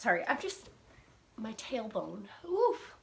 sorry, my tailbone. Oof.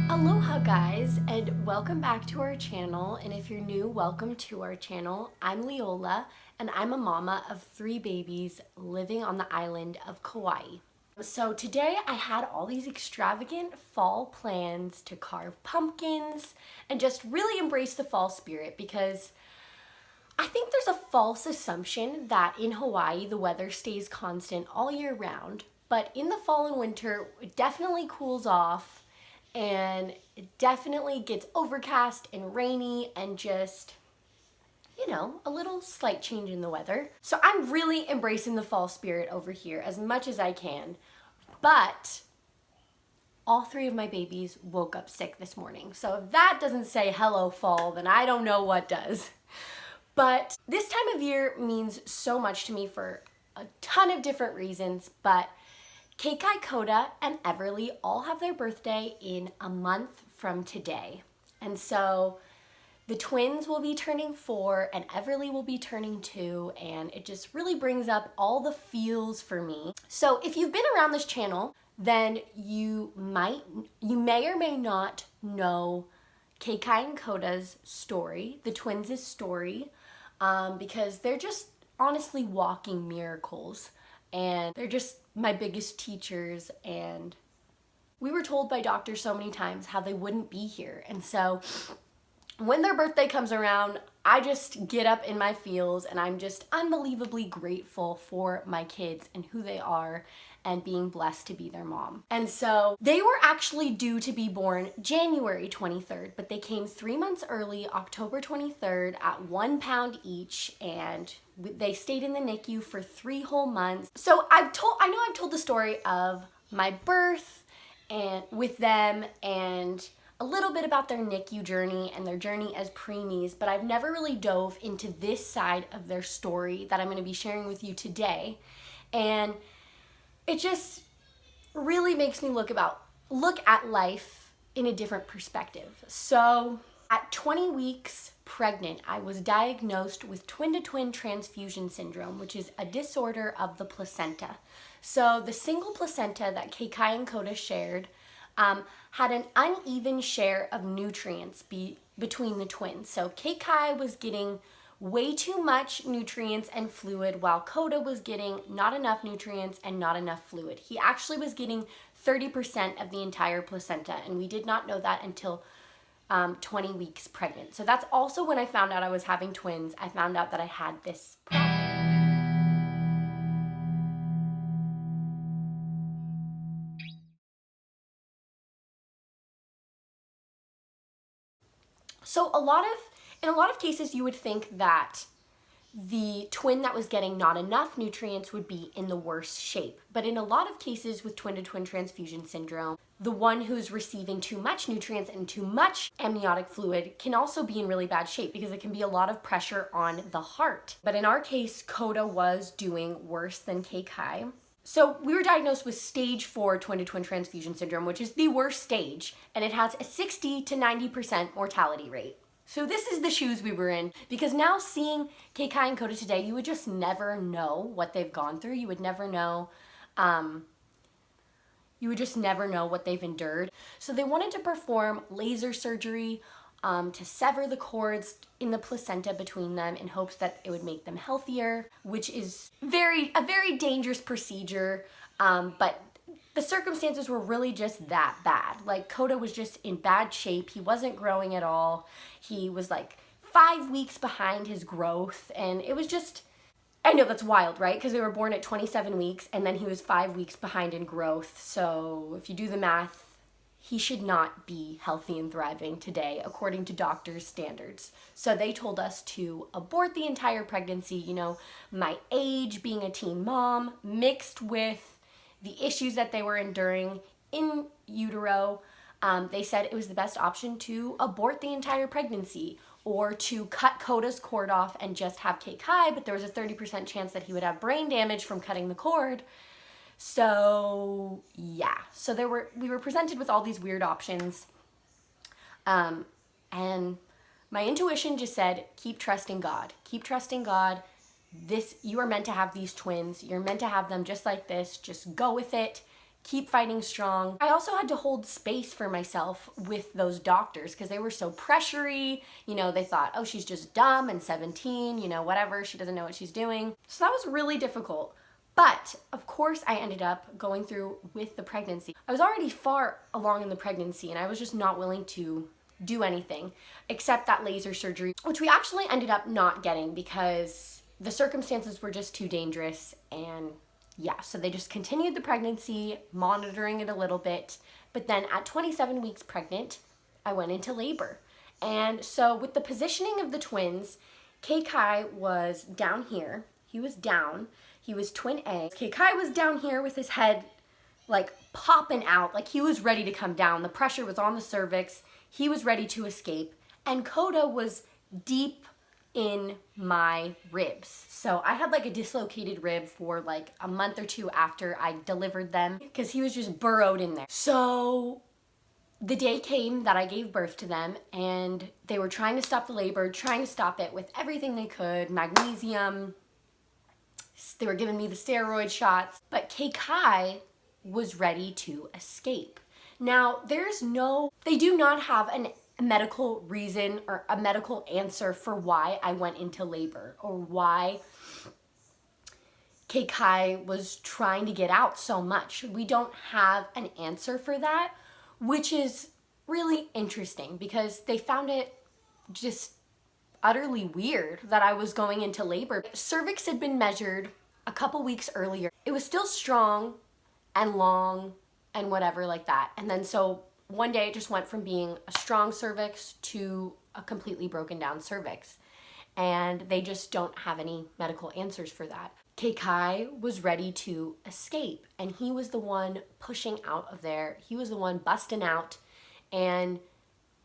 Aloha guys, and welcome back to our channel. And if you're new, welcome to our channel. I'm Leola, and I'm a mama of 3 babies living on the island of Kauai. So today I had all these extravagant fall plans to carve pumpkins and just really embrace the fall spirit, because I think there's a false assumption that in Hawaii the weather stays constant all year round, but in the fall and winter it definitely cools off and it definitely gets overcast and rainy and just, you know, a little slight change in the weather. So I'm really embracing the fall spirit over here as much as I can, but all 3 of my babies woke up sick this morning. So if that doesn't say hello fall, then I don't know what does. But this time of year means so much to me for a ton of different reasons, but Kekai, Koda, and Everly all have their birthday in a month from today. And so the twins will be turning 4 and Everly will be turning 2, and it just really brings up all the feels for me. So if you've been around this channel, then you may or may not know Kekai and Koda's story, the twins' story, because they're just honestly walking miracles, and they're just my biggest teachers, and we were told by doctors so many times how they wouldn't be here. And so when their birthday comes around, I just get up in my feels, and I'm just unbelievably grateful for my kids and who they are and being blessed to be their mom. And so they were actually due to be born January 23rd, but they came 3 months early, October 23rd, at 1 pound each, and they stayed in the NICU for 3 whole months. So I know I've told the story of my birth and with them and a little bit about their NICU journey and their journey as preemies, but I've never really dove into this side of their story that I'm going to be sharing with you today. And it just really makes me look at life in a different perspective. So at 20 weeks pregnant, I was diagnosed with twin-to-twin transfusion syndrome, which is a disorder of the placenta. So the single placenta that Kekai and Koda shared had an uneven share of nutrients between the twins. So Kekai was getting way too much nutrients and fluid, while Koda was getting not enough nutrients and not enough fluid. He actually was getting 30% of the entire placenta, and we did not know that until 20 weeks pregnant. So that's also when I found out I was having twins. I found out that I had this problem. So in a lot of cases, you would think that the twin that was getting not enough nutrients would be in the worst shape. But in a lot of cases with twin-to-twin transfusion syndrome, the one who's receiving too much nutrients and too much amniotic fluid can also be in really bad shape, because it can be a lot of pressure on the heart. But in our case, Koda was doing worse than Kekai. So we were diagnosed with stage 4 twin-to-twin transfusion syndrome, which is the worst stage, and it has a 60 to 90% mortality rate. So this is the shoes we were in, because now seeing Kekai and Koda today, you would just never know what they've gone through. You would never know, you would just never know what they've endured. So they wanted to perform laser surgery to sever the cords in the placenta between them in hopes that it would make them healthier, which is a very dangerous procedure, but the circumstances were really just that bad. Like, Koda was just in bad shape. He wasn't growing at all. He was like 5 weeks behind his growth, and it was just, I know that's wild, right? Because they were born at 27 weeks, and then he was 5 weeks behind in growth. So if you do the math, he should not be healthy and thriving today, according to doctors' standards. So they told us to abort the entire pregnancy. You know, my age, being a teen mom, mixed with the issues that they were enduring in utero, they said it was the best option to abort the entire pregnancy, or to cut Koda's cord off and just have Kekai, but there was a 30% chance that he would have brain damage from cutting the cord. So yeah, so we were presented with all these weird options, and my intuition just said, keep trusting God. Keep trusting God. you are meant to have these twins. You're meant to have them just like this. Just go with it. Keep fighting strong. I also had to hold space for myself with those doctors because they were so pressury. You know, they thought, oh, she's just dumb and 17, you know, whatever. She doesn't know what she's doing. So that was really difficult. But of course I ended up going through with the pregnancy. I was already far along in the pregnancy and I was just not willing to do anything except that laser surgery, which we actually ended up not getting because the circumstances were just too dangerous. And yeah, so they just continued the pregnancy, monitoring it a little bit. But then at 27 weeks pregnant, I went into labor. And so with the positioning of the twins, Kekai was down here. He was down. He was twin A. Kekai was down here with his head like popping out, like he was ready to come down. The pressure was on the cervix. He was ready to escape. And Koda was deep in my ribs. So I had like a dislocated rib for like a month or two after I delivered them because he was just burrowed in there. So the day came that I gave birth to them and they were trying to stop the labor, trying to stop it with everything they could, magnesium. They were giving me the steroid shots, but Kekai was ready to escape. Now, they do not have a medical reason or a medical answer for why I went into labor or why Kekai was trying to get out so much. We don't have an answer for that, which is really interesting because they found it just utterly weird that I was going into labor. Cervix had been measured a couple weeks earlier. It was still strong and long and whatever like that. And then so one day it just went from being a strong cervix to a completely broken down cervix. And they just don't have any medical answers for that. Kekai was ready to escape and he was the one pushing out of there. He was the one busting out, and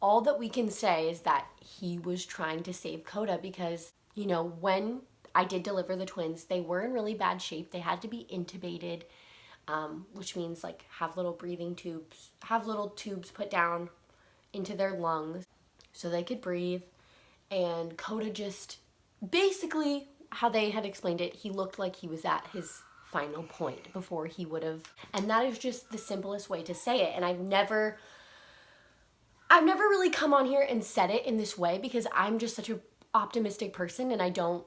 all that we can say is that he was trying to save Koda because, you know, when I did deliver the twins, they were in really bad shape. They had to be intubated, which means like have little breathing tubes, have little tubes put down into their lungs so they could breathe. And Koda just, basically how they had explained it, he looked like he was at his final point before he would have. And that is just the simplest way to say it. And I've never really come on here and said it in this way because I'm just such an optimistic person and I don't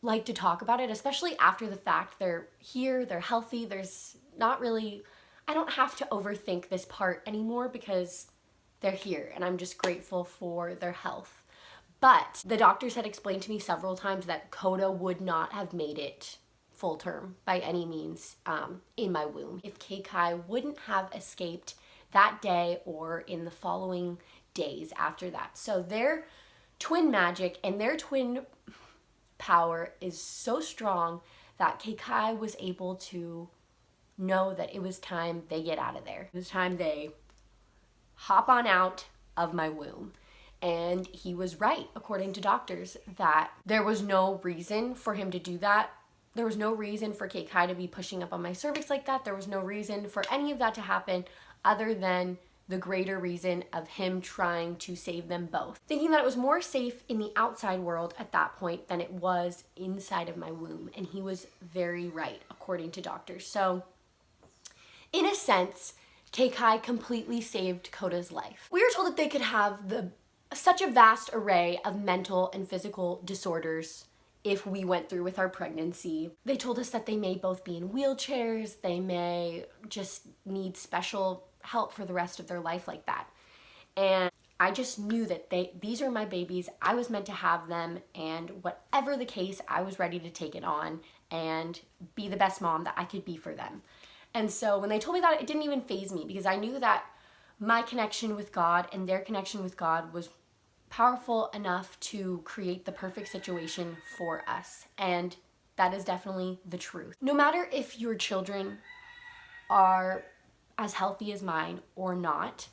like to talk about it, especially after the fact. They're here, they're healthy, there's not really, I don't have to overthink this part anymore because they're here and I'm just grateful for their health. But the doctors had explained to me several times that Koda would not have made it full term by any means in my womb if Kekai wouldn't have escaped that day or in the following days after that. So their twin magic and their twin power is so strong that Kekai was able to know that it was time they get out of there. It was time they hop on out of my womb. And he was right, according to doctors, that there was no reason for him to do that. There was no reason for Kekai to be pushing up on my cervix like that. There was no reason for any of that to happen other than the greater reason of him trying to save them both. Thinking that it was more safe in the outside world at that point than it was inside of my womb. And he was very right, according to doctors. So, in a sense, Kekai completely saved Koda's life. We were told that they could have such a vast array of mental and physical disorders if we went through with our pregnancy. They told us that they may both be in wheelchairs, they may just need special help for the rest of their life like that. And I just knew that these are my babies, I was meant to have them, and whatever the case, I was ready to take it on and be the best mom that I could be for them. And so when they told me that, it didn't even faze me because I knew that my connection with God and their connection with God was powerful enough to create the perfect situation for us. And that is definitely the truth. No matter if your children are as healthy as mine or not,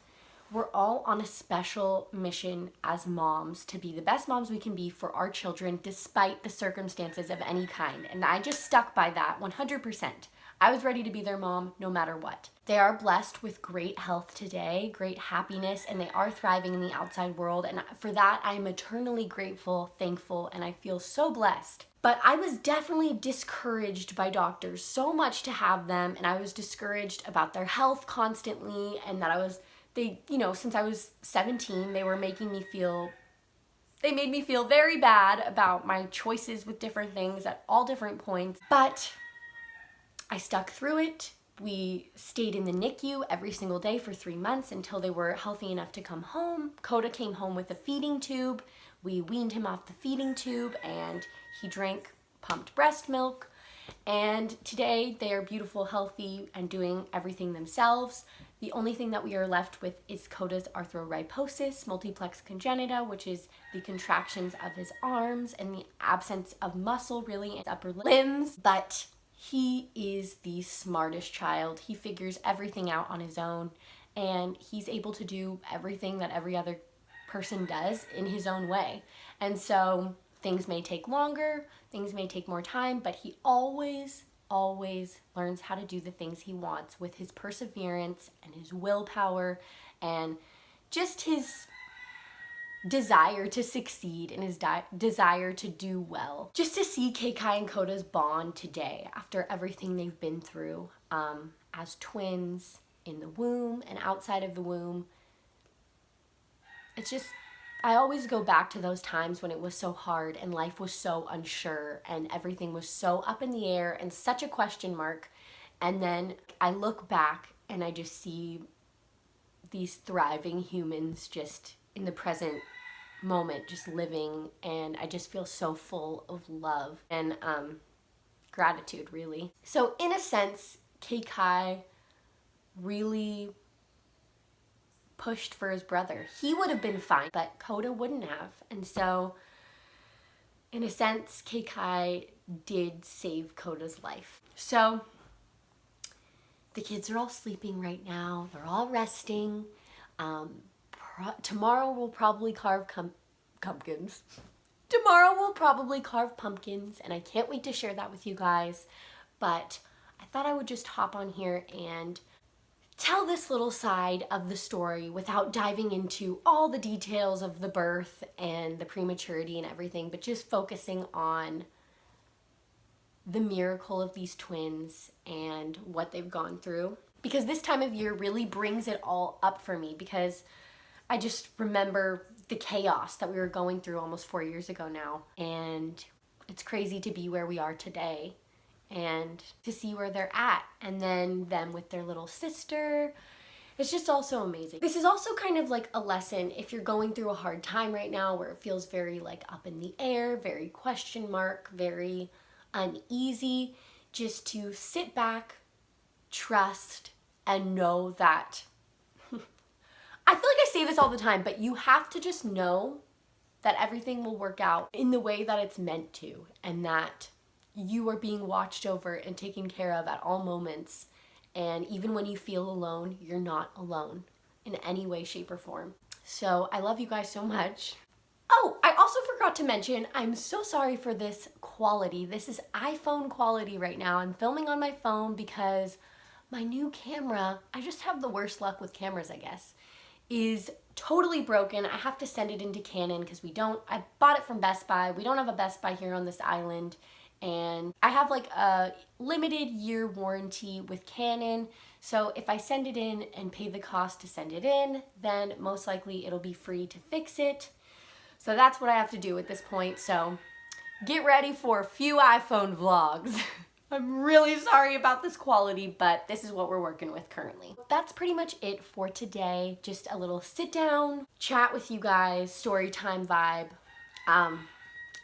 we're all on a special mission as moms to be the best moms we can be for our children despite the circumstances of any kind. And I just stuck by that 100%. I was ready to be their mom no matter what. They are blessed with great health today, great happiness, and they are thriving in the outside world. And for that, I am eternally grateful, thankful, and I feel so blessed. But I was definitely discouraged by doctors, so much to have them, and I was discouraged about their health constantly, and that since I was 17, they made me feel very bad about my choices with different things at all different points. But I stuck through it. We stayed in the NICU every single day for 3 months until they were healthy enough to come home. Koda came home with a feeding tube. We weaned him off the feeding tube and he drank pumped breast milk. And today they are beautiful, healthy, and doing everything themselves. The only thing that we are left with is Koda's arthrogryposis multiplex congenita, which is the contractions of his arms and the absence of muscle really in his upper limbs. But he is the smartest child. He figures everything out on his own, and he's able to do everything that every other person does in his own way. And so things may take longer, things may take more time, but he always learns how to do the things he wants with his perseverance and his willpower and just his desire to succeed and his desire to do well. Just to see Kekai and Koda's bond today after everything they've been through as twins in the womb and outside of the womb. It's just, I always go back to those times when it was so hard and life was so unsure and everything was so up in the air and such a question mark. And then I look back and I just see these thriving humans just in the present moment, just living, and I just feel so full of love and gratitude, really. So in a sense, Kekai really pushed for his brother. He would have been fine, but Koda wouldn't have. And so in a sense, Kekai did save Koda's life. So the kids are all sleeping right now. They're all resting. Tomorrow we'll probably carve pumpkins. Tomorrow we'll probably carve pumpkins, and I can't wait to share that with you guys. But I thought I would just hop on here and tell this little side of the story without diving into all the details of the birth and the prematurity and everything, but just focusing on the miracle of these twins and what they've gone through. Because this time of year really brings it all up for me, because I just remember the chaos that we were going through almost 4 years ago now. And it's crazy to be where we are today and to see where they're at. And then them with their little sister. It's just also amazing. This is also kind of like a lesson if you're going through a hard time right now where it feels very like up in the air, very question mark, very uneasy, just to sit back, trust, and know that I feel like I say this all the time, but you have to just know that everything will work out in the way that it's meant to, and that you are being watched over and taken care of at all moments. And even when you feel alone, you're not alone in any way, shape, or form. So I love you guys so much. Oh, I also forgot to mention, I'm so sorry for this quality. This is iPhone quality right now. I'm filming on my phone because my new camera, I just have the worst luck with cameras, I guess, is totally broken. I have to send it into Canon because I bought it from Best Buy. We don't have a Best Buy here on this island. And I have like a limited year warranty with Canon. So if I send it in and pay the cost to send it in, then most likely it'll be free to fix it. So that's what I have to do at this point. So get ready for a few iPhone vlogs. I'm really sorry about this quality, but this is what we're working with currently. That's pretty much it for today. Just a little sit down, chat with you guys, story time vibe.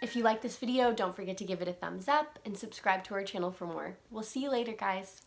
If you like this video, don't forget to give it a thumbs up and subscribe to our channel for more. We'll see you later, guys.